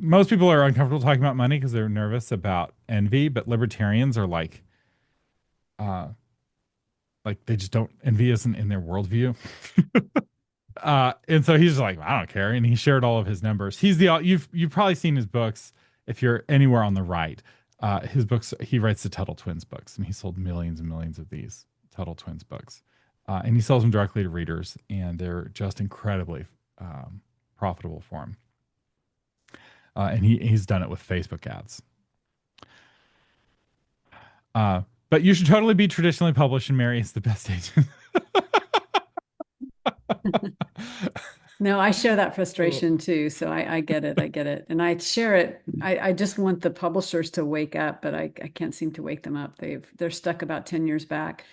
Most people are uncomfortable talking about money because they're nervous about envy, but libertarians are like they just don't, envy isn't in their worldview. And so he's just like, I don't care. And he shared all of his numbers. You've probably seen his books if you're anywhere on the right. His books, he writes the Tuttle Twins books, and he sold millions and millions of these Tuttle Twins books. And he sells them directly to readers, and they're just incredibly profitable for him. And he's done it with Facebook ads. But you should totally be traditionally published, and Mary is the best agent. No, I share that Oh, frustration too. So I get it. I get it. And I share it. I just want the publishers to wake up, but I can't seem to wake them up. They're stuck about 10 years back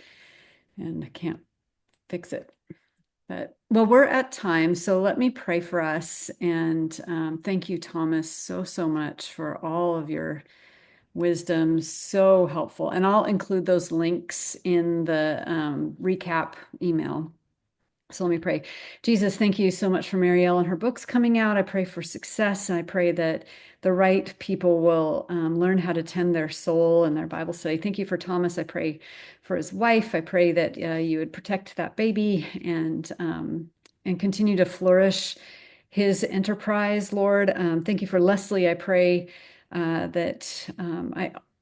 and I can't fix it. But well, we're at time. So let me pray for us. And thank you, Thomas, so, so much for all of your wisdom. So helpful. And I'll include those links in the recap email. So let me pray. Jesus, thank you so much for Marielle and her books coming out. I pray for success, and I pray that the right people will learn how to tend their soul and their Bible study. Thank you for Thomas. I pray for his wife. I pray that you would protect that baby and continue to flourish his enterprise, Lord. Thank you for Leslie. I pray that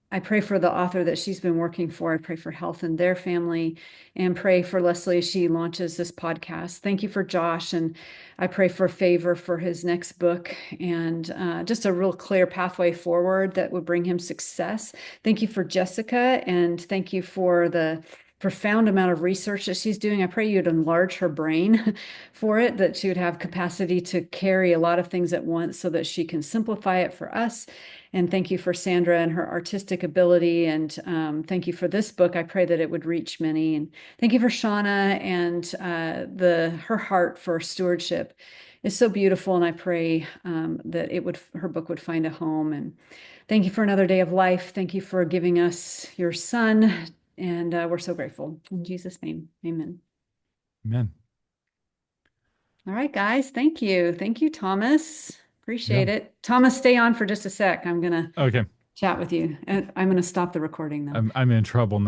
I pray for the author that she's been working for. I pray for health in their family and pray for Leslie as she launches this podcast. Thank you for Josh. And I pray for favor for his next book and just a real clear pathway forward that would bring him success. Thank you for Jessica. And thank you for the profound amount of research that she's doing. I pray you'd enlarge her brain for it, that she would have capacity to carry a lot of things at once so that she can simplify it for us. And thank you for Sandra and her artistic ability. And thank you for this book. I pray that it would reach many. And thank you for Shauna and her heart for stewardship is so beautiful. And I pray that her book would find a home. And thank you for another day of life. Thank you for giving us your son. And we're so grateful. In Jesus' name, amen. amen. All right, guys. Thank you. Thank you, Thomas. Yeah. Appreciate it. Thomas, stay on for just a sec. I'm going to Okay. chat with you. And I'm going to stop the recording though. I'm in trouble now.